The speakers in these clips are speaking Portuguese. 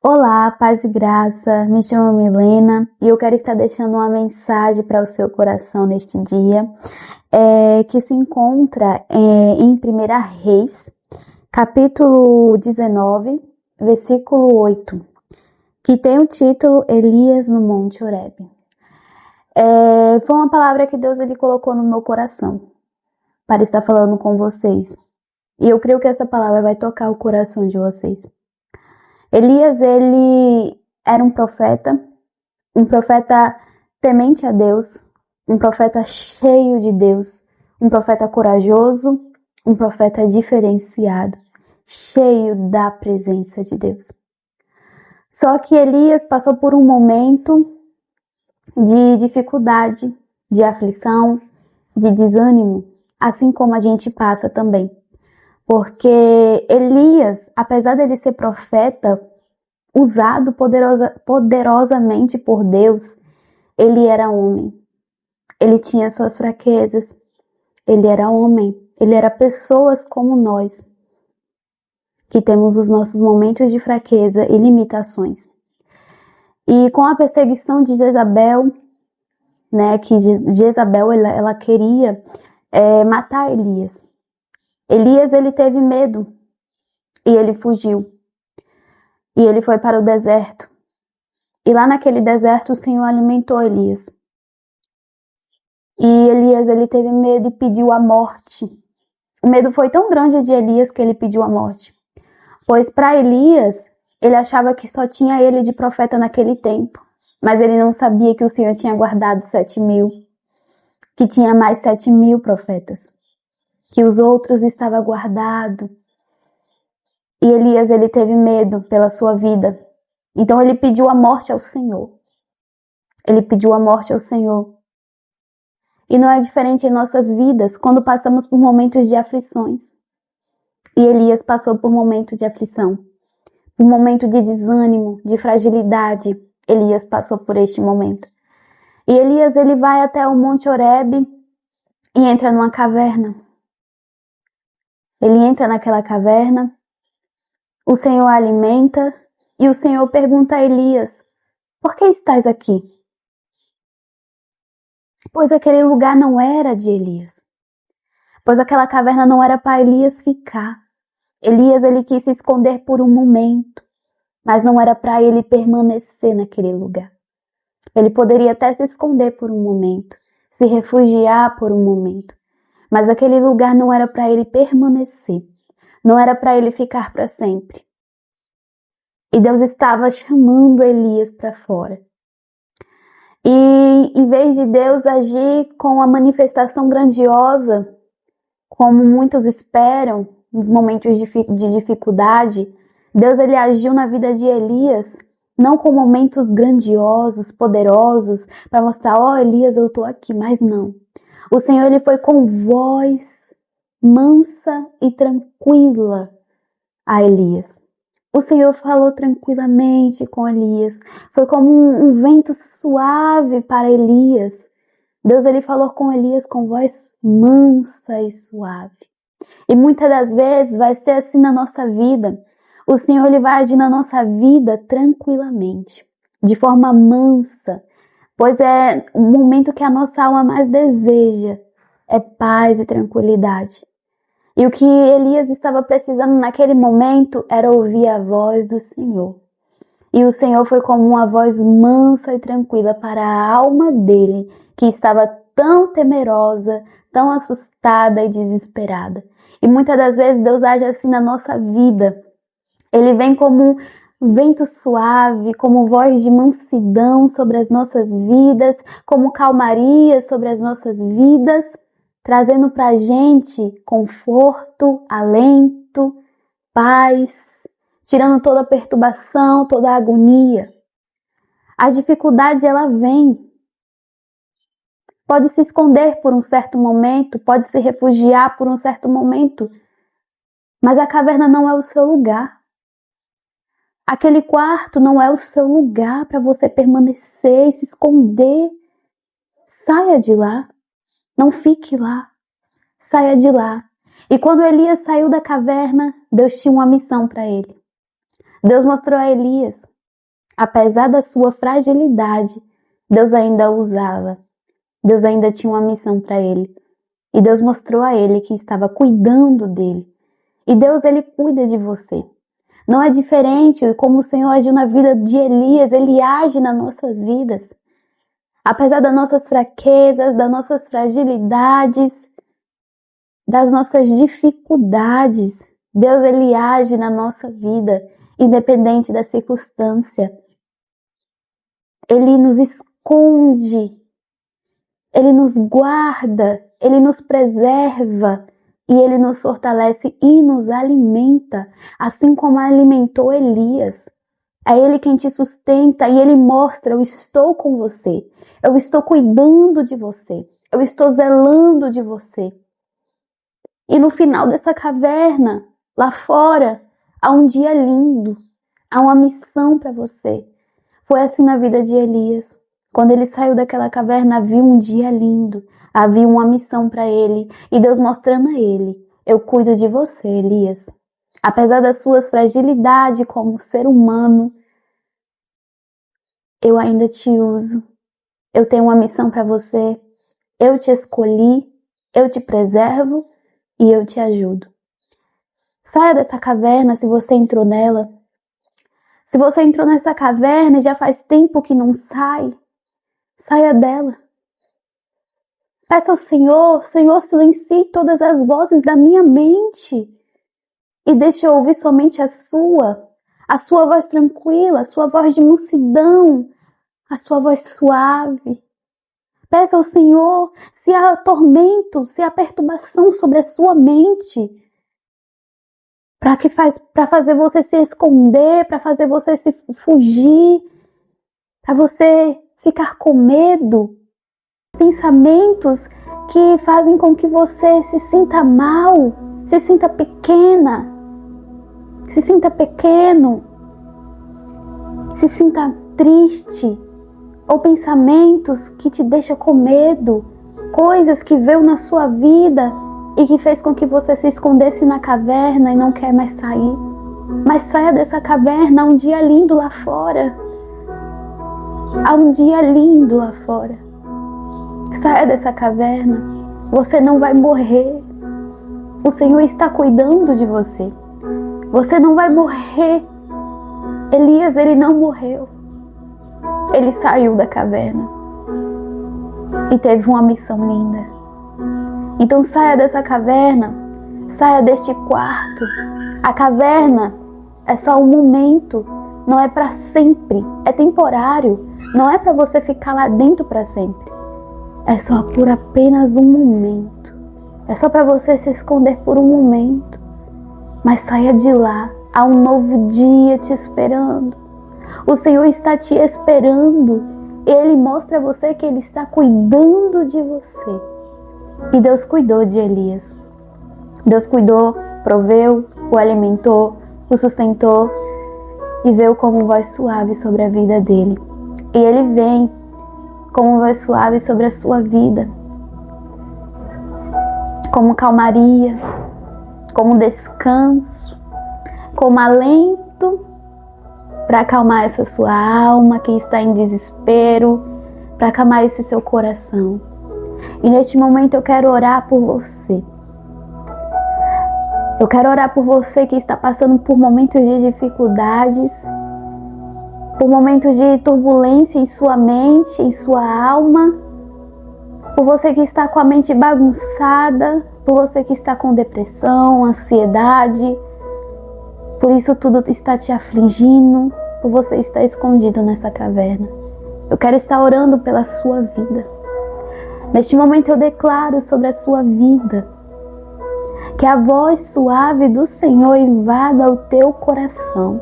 Olá, paz e graça, me chamo Milena e eu quero estar deixando uma mensagem para o seu coração neste dia, que se encontra em 1 Reis, capítulo 19, versículo 8, que tem o título Elias no Monte Horebe. Foi uma palavra que Deus ele colocou no meu coração para estar falando com vocês, e eu creio que essa palavra vai tocar o coração de vocês. Elias, ele era um profeta temente a Deus, um profeta cheio de Deus, um profeta corajoso, um profeta diferenciado, cheio da presença de Deus. Só que Elias passou por um momento de dificuldade, de aflição, de desânimo, assim como a gente passa também. Porque Elias, apesar dele ser profeta, usado poderosamente por Deus, ele era homem. Ele tinha suas fraquezas. Ele era homem. Ele era pessoas como nós, que temos os nossos momentos de fraqueza e limitações. E com a perseguição de Jezabel, que Jezabel ela queria matar Elias. Elias ele teve medo e ele fugiu. E ele foi para o deserto. E lá naquele deserto o Senhor alimentou Elias. E Elias ele teve medo e pediu a morte. O medo foi tão grande de Elias que ele pediu a morte. Pois para Elias, ele achava que só tinha ele de profeta naquele tempo. Mas ele não sabia que o Senhor tinha guardado 7.000. Que tinha mais 7.000 profetas. Que os outros estavam guardados. E Elias ele teve medo pela sua vida. Então ele pediu a morte ao Senhor. Ele pediu a morte ao Senhor. E não é diferente em nossas vidas quando passamos por momentos de aflições. E Elias passou por momentos de aflição. Por momento de desânimo, de fragilidade. Elias passou por este momento. E Elias ele vai até o Monte Horebe e entra numa caverna. Ele entra naquela caverna. O Senhor alimenta e o Senhor pergunta a Elias: por que estás aqui? Pois aquele lugar não era de Elias. Pois aquela caverna não era para Elias ficar. Elias ele quis se esconder por um momento, mas não era para ele permanecer naquele lugar. Ele poderia até se esconder por um momento, se refugiar por um momento, mas aquele lugar não era para ele permanecer, não era para ele ficar para sempre. E Deus estava chamando Elias para fora. E em vez de Deus agir com a manifestação grandiosa, como muitos esperam, nos momentos de dificuldade, Deus ele agiu na vida de Elias, não com momentos grandiosos, poderosos, para mostrar, Elias, eu estou aqui, mas não. O Senhor ele foi com voz mansa e tranquila a Elias. O Senhor falou tranquilamente com Elias. Foi como um vento suave para Elias. Deus ele falou com Elias com voz mansa e suave. E muitas das vezes vai ser assim na nossa vida. O Senhor ele vai agir na nossa vida tranquilamente, de forma mansa. Pois é o momento que a nossa alma mais deseja. É paz e tranquilidade. E o que Elias estava precisando naquele momento era ouvir a voz do Senhor. E o Senhor foi como uma voz mansa e tranquila para a alma dele, que estava tão temerosa, tão assustada e desesperada. E muitas das vezes Deus age assim na nossa vida. Ele vem como um vento suave, como voz de mansidão sobre as nossas vidas, como calmaria sobre as nossas vidas, trazendo para a gente conforto, alento, paz, tirando toda a perturbação, toda a agonia. A dificuldade, ela vem. Pode se esconder por um certo momento, pode se refugiar por um certo momento, mas a caverna não é o seu lugar. Aquele quarto não é o seu lugar para você permanecer e se esconder. Saia de lá. Não fique lá, saia de lá. E quando Elias saiu da caverna, Deus tinha uma missão para ele. Deus mostrou a Elias Apesar da sua fragilidade, Deus ainda o usava. Deus ainda tinha uma missão para ele. E Deus mostrou a ele que estava cuidando dele. E Deus, ele cuida de você. Não é diferente como o Senhor agiu na vida de Elias, ele age nas nossas vidas. Apesar das nossas fraquezas, das nossas fragilidades, das nossas dificuldades, Deus, ele age na nossa vida, independente da circunstância. Ele nos esconde, ele nos guarda, ele nos preserva e ele nos fortalece e nos alimenta, assim como alimentou Elias. É ele quem te sustenta e ele mostra: eu estou com você, eu estou cuidando de você, eu estou zelando de você. E no final dessa caverna, lá fora, há um dia lindo, há uma missão para você. Foi assim na vida de Elias. Quando ele saiu daquela caverna, havia um dia lindo, havia uma missão para ele, e Deus mostrando a ele: eu cuido de você, Elias. Apesar das suas fragilidades como ser humano, eu ainda te uso. Eu tenho uma missão para você. Eu te escolhi, eu te preservo e eu te ajudo. Saia dessa caverna se você entrou nela. Se você entrou nessa caverna e já faz tempo que não sai, saia dela. Peça ao Senhor: Senhor, silencie todas as vozes da minha mente e deixe eu ouvir somente a sua voz tranquila, a sua voz de mansidão, a sua voz suave. Peça ao Senhor se há tormento, se há perturbação sobre a sua mente, para fazer você se esconder, para fazer você se fugir, para você ficar com medo. Pensamentos que fazem com que você se sinta mal, se sinta pequena, se sinta pequeno, se sinta triste, ou pensamentos que te deixam com medo, coisas que veio na sua vida e que fez com que você se escondesse na caverna e não quer mais sair. Mas saia dessa caverna, há um dia lindo lá fora. Há um dia lindo lá fora. Saia dessa caverna, você não vai morrer. O Senhor está cuidando de você. Você não vai morrer. Elias, ele não morreu. Ele saiu da caverna e teve uma missão linda. Então saia dessa caverna, saia deste quarto. A caverna é só um momento, não é para sempre, é temporário. Não é para você ficar lá dentro para sempre. É só por apenas um momento. É só para você se esconder por um momento. Mas saia de lá, há um novo dia te esperando. O Senhor está te esperando. Ele mostra a você que Ele está cuidando de você. E Deus cuidou de Elias. Deus cuidou, proveu, o alimentou, o sustentou e veio como voz suave sobre a vida dele. E Ele vem como voz suave sobre a sua vida, como calmaria, como descanso, como alento para acalmar essa sua alma que está em desespero, para acalmar esse seu coração. E neste momento eu quero orar por você. Eu quero orar por você que está passando por momentos de dificuldades, por momentos de turbulência em sua mente, em sua alma, por você que está com a mente bagunçada, por você que está com depressão, ansiedade, por isso tudo está te afligindo, por você estar escondido nessa caverna. Eu quero estar orando pela sua vida. Neste momento eu declaro sobre a sua vida que a voz suave do Senhor invada o teu coração.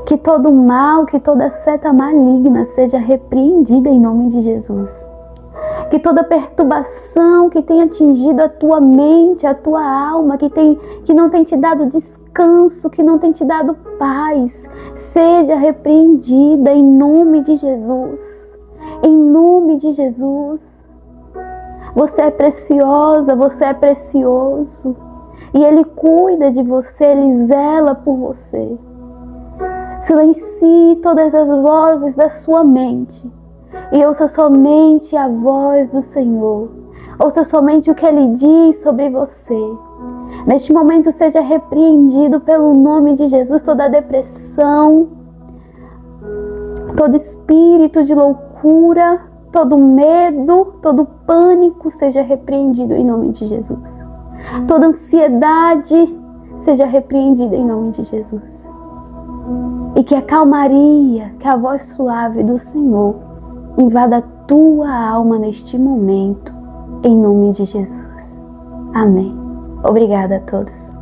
Que todo mal, que toda seta maligna seja repreendida em nome de Jesus. Que toda perturbação que tenha atingido a tua mente, a tua alma, que não tem te dado descanso, que não tem te dado paz, seja repreendida em nome de Jesus. Em nome de Jesus. Você é preciosa, você é precioso. E Ele cuida de você, Ele zela por você. Silencie todas as vozes da sua mente e ouça somente a voz do Senhor. Ouça somente o que Ele diz sobre você. Neste momento seja repreendido pelo nome de Jesus toda depressão, todo espírito de loucura, todo medo, todo pânico seja repreendido em nome de Jesus. Toda ansiedade seja repreendida em nome de Jesus. E que a calmaria, que a voz suave do Senhor invada a tua alma neste momento, em nome de Jesus. Amém. Obrigada a todos.